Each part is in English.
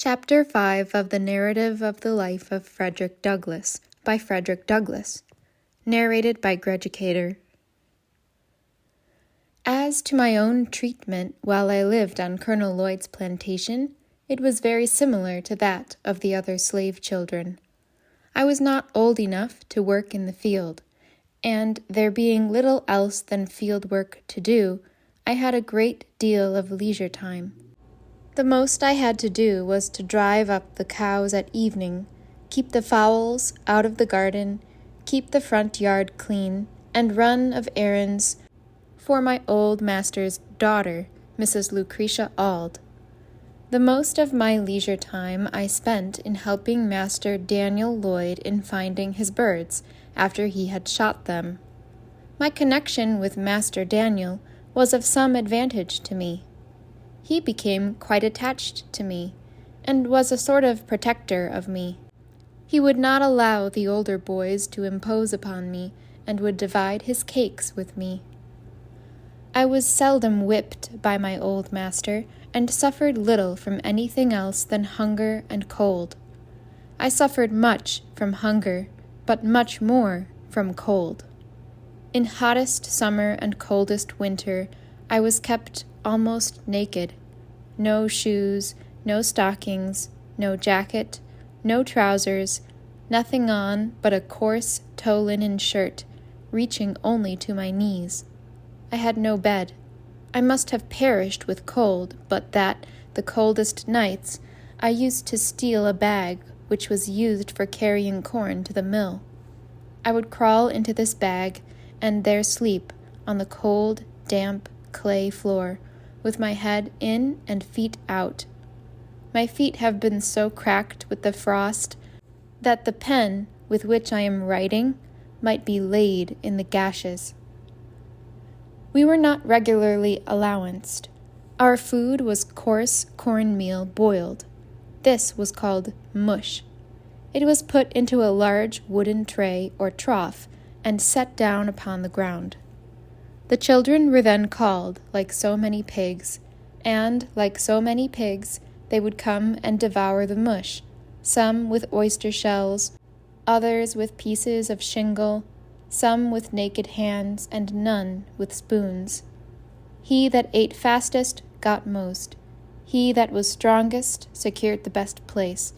Chapter 5 of the Narrative of the Life of Frederick Douglass by Frederick Douglass. Narrated by Greducator. As to my own treatment while I lived on Colonel Lloyd's plantation, it was very similar to that of the other slave children. I was not old enough to work in the field, and there being little else than field work to do, I had a great deal of leisure time. The most I had to do was to drive up the cows at evening, keep the fowls out of the garden, keep the front yard clean, and run of errands for my old master's daughter, Mrs. Lucretia Auld. The most of my leisure time I spent in helping Master Daniel Lloyd in finding his birds after he had shot them. My connection with Master Daniel was of some advantage to me. He became quite attached to me, and was a sort of protector of me. He would not allow the older boys to impose upon me, and would divide his cakes with me. I was seldom whipped by my old master, and suffered little from anything else than hunger and cold. I suffered much from hunger, but much more from cold. In hottest summer and coldest winter, I was kept almost naked. No shoes, no stockings, no jacket, no trousers, nothing on but a coarse tow linen shirt, reaching only to my knees. I had no bed. I must have perished with cold, but that, the coldest nights, I used to steal a bag which was used for carrying corn to the mill. I would crawl into this bag, and there sleep on the cold, damp, clay floor, with my head in and feet out. My feet have been so cracked with the frost that the pen with which I am writing might be laid in the gashes. We were not regularly allowanced. Our food was coarse cornmeal boiled. This was called mush. It was put into a large wooden tray or trough and set down upon the ground. The children were then called like so many pigs, and, like so many pigs, they would come and devour the mush, some with oyster shells, others with pieces of shingle, some with naked hands, and none with spoons. He that ate fastest got most. He that was strongest secured the best place,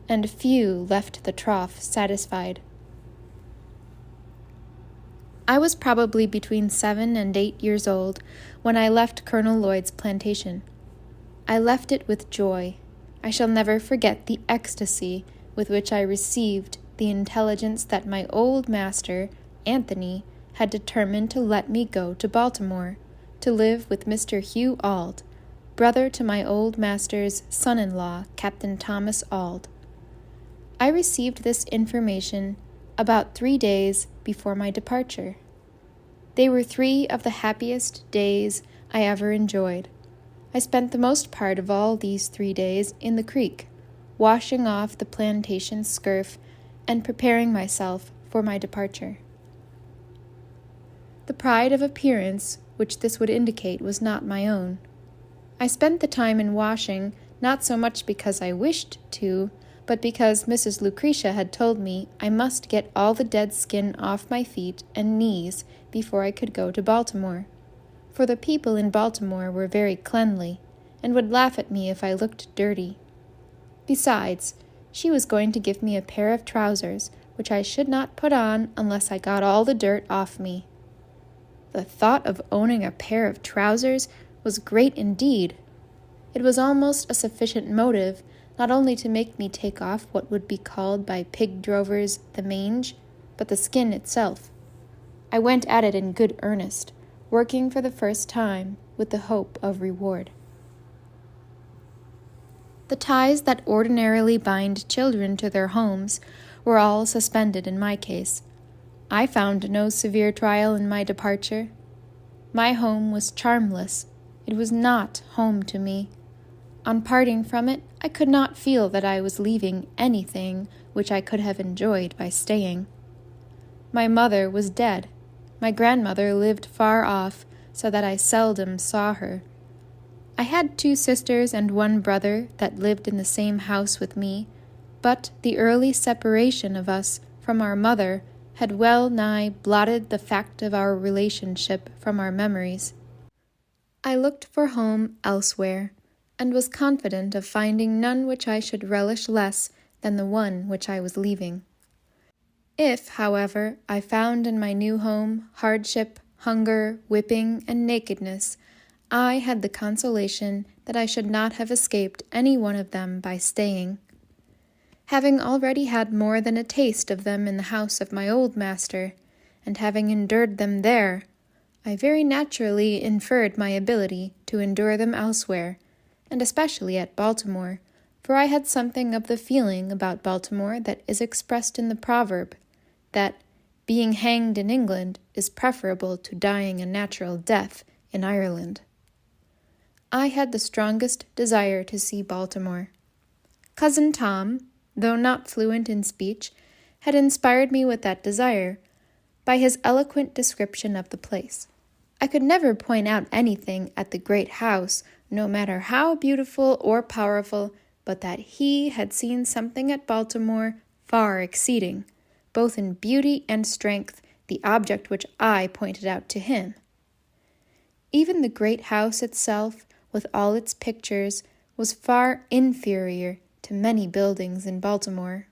and few left the trough satisfied. I was probably between 7 and 8 years old when I left Colonel Lloyd's plantation. I left it with joy. I shall never forget the ecstasy with which I received the intelligence that my old master, Anthony, had determined to let me go to Baltimore, to live with Mr. Hugh Auld, brother to my old master's son-in-law, Captain Thomas Auld. I received this information about 3 days before my departure. They were 3 of the happiest days I ever enjoyed. I spent the most part of all these 3 days in the creek, washing off the plantation scurf and preparing myself for my departure. The pride of appearance which this would indicate was not my own. I spent the time in washing not so much because I wished to, but because Mrs. Lucretia had told me I must get all the dead skin off my feet and knees before I could go to Baltimore, for the people in Baltimore were very cleanly, and would laugh at me if I looked dirty. Besides, she was going to give me a pair of trousers, which I should not put on unless I got all the dirt off me. The thought of owning a pair of trousers was great indeed. It was almost a sufficient motive not only to make me take off what would be called by pig drovers the mange, but the skin itself. I went at it in good earnest, working for the first time with the hope of reward. The ties that ordinarily bind children to their homes were all suspended in my case. I found no severe trial in my departure. My home was charmless. It was not home to me. On parting from it, I could not feel that I was leaving anything which I could have enjoyed by staying. My mother was dead. My grandmother lived far off, so that I seldom saw her. I had 2 sisters and 1 brother that lived in the same house with me, but the early separation of us from our mother had well nigh blotted the fact of our relationship from our memories. I looked for home elsewhere, and was confident of finding none which I should relish less than the one which I was leaving. If, however, I found in my new home hardship, hunger, whipping, and nakedness, I had the consolation that I should not have escaped any one of them by staying. Having already had more than a taste of them in the house of my old master, and having endured them there, I very naturally inferred my ability to endure them elsewhere, and especially at Baltimore, for I had something of the feeling about Baltimore that is expressed in the proverb, that being hanged in England is preferable to dying a natural death in Ireland. I had the strongest desire to see Baltimore. Cousin Tom, though not fluent in speech, had inspired me with that desire by his eloquent description of the place. I could never point out anything at the great house, no matter how beautiful or powerful, but that he had seen something at Baltimore far exceeding, both in beauty and strength, the object which I pointed out to him. Even the great house itself, with all its pictures, was far inferior to many buildings in Baltimore.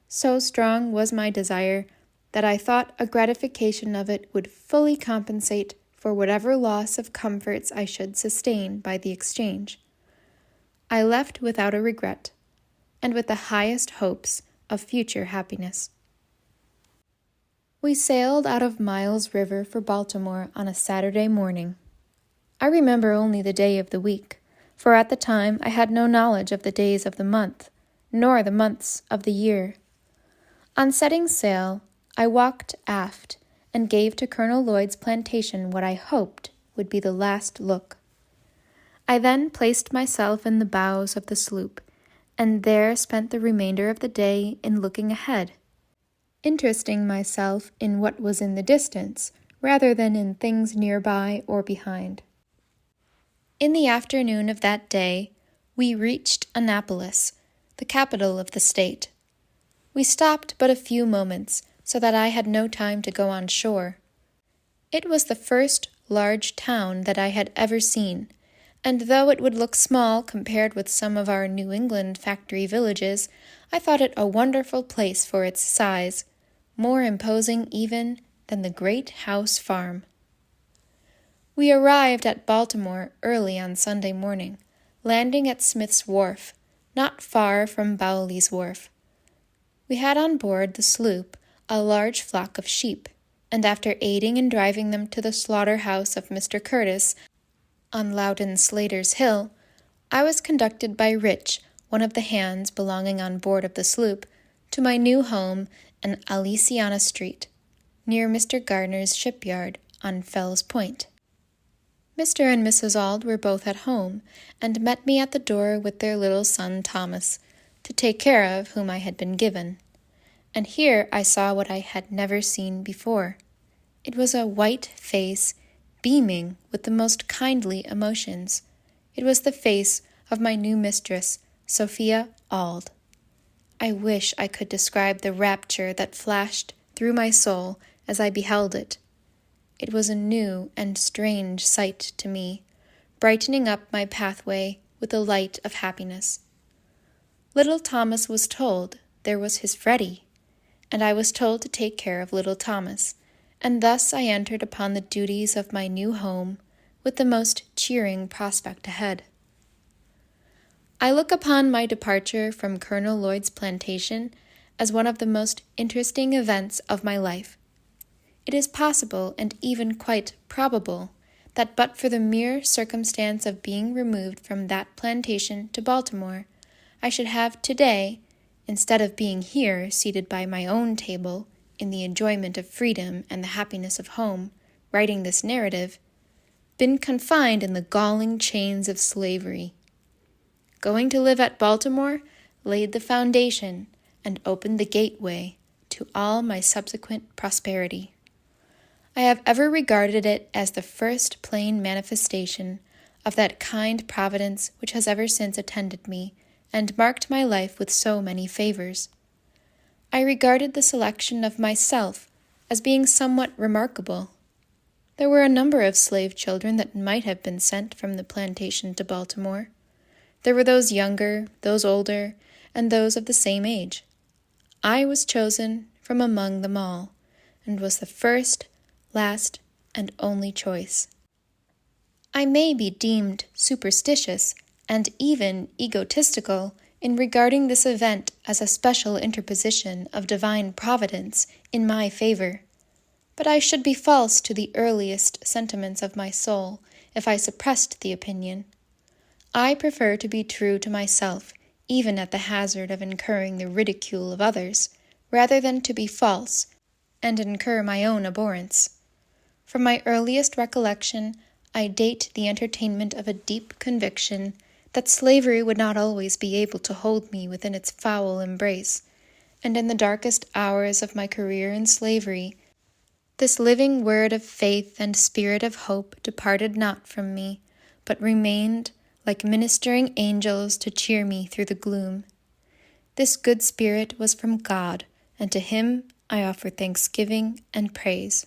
So strong was my desire that I thought a gratification of it would fully compensate for whatever loss of comforts I should sustain by the exchange. I left without a regret, and with the highest hopes of future happiness. We sailed out of Miles River for Baltimore on a Saturday morning. I remember only the day of the week, for at the time I had no knowledge of the days of the month, nor the months of the year. On setting sail, I walked aft, and gave to Colonel Lloyd's plantation what I hoped would be the last look. I then placed myself in the bows of the sloop, and there spent the remainder of the day in looking ahead, interesting myself in what was in the distance, rather than in things nearby or behind. In the afternoon of that day, we reached Annapolis, the capital of the state. We stopped but a few moments, so that I had no time to go on shore. It was the first large town that I had ever seen, and though it would look small compared with some of our New England factory villages, I thought it a wonderful place for its size, more imposing even than the great house farm. We arrived at Baltimore early on Sunday morning, landing at Smith's Wharf, not far from Bowley's Wharf. We had on board the sloop a large flock of sheep, and after aiding in driving them to the slaughter-house of Mr. Curtis on Loudon Slater's Hill, I was conducted by Rich, one of the hands belonging on board of the sloop, to my new home in Aliciana Street, near Mr. Gardner's shipyard on Fells Point. Mr. and Mrs. Auld were both at home, and met me at the door with their little son Thomas, to take care of whom I had been given. And here I saw what I had never seen before. It was a white face, beaming with the most kindly emotions. It was the face of my new mistress, Sophia Auld. I wish I could describe the rapture that flashed through my soul as I beheld it. It was a new and strange sight to me, brightening up my pathway with the light of happiness. Little Thomas was told there was his Freddie, and I was told to take care of little Thomas, and thus I entered upon the duties of my new home with the most cheering prospect ahead. I look upon my departure from Colonel Lloyd's plantation as one of the most interesting events of my life. It is possible, and even quite probable, that but for the mere circumstance of being removed from that plantation to Baltimore, I should have today, instead of being here seated by my own table, in the enjoyment of freedom and the happiness of home, writing this narrative, been confined in the galling chains of slavery. Going to live at Baltimore laid the foundation and opened the gateway to all my subsequent prosperity. I have ever regarded it as the first plain manifestation of that kind providence which has ever since attended me, and marked my life with so many favors. I regarded the selection of myself as being somewhat remarkable. There were a number of slave children that might have been sent from the plantation to Baltimore. There were those younger, those older, and those of the same age. I was chosen from among them all, and was the first, last, and only choice. I may be deemed superstitious and even egotistical in regarding this event as a special interposition of divine providence in my favor, but I should be false to the earliest sentiments of my soul if I suppressed the opinion. I prefer to be true to myself, even at the hazard of incurring the ridicule of others, rather than to be false and incur my own abhorrence. From my earliest recollection, I date the entertainment of a deep conviction that slavery would not always be able to hold me within its foul embrace, and in the darkest hours of my career in slavery, this living word of faith and spirit of hope departed not from me, but remained like ministering angels to cheer me through the gloom. This good spirit was from God, and to Him I offer thanksgiving and praise.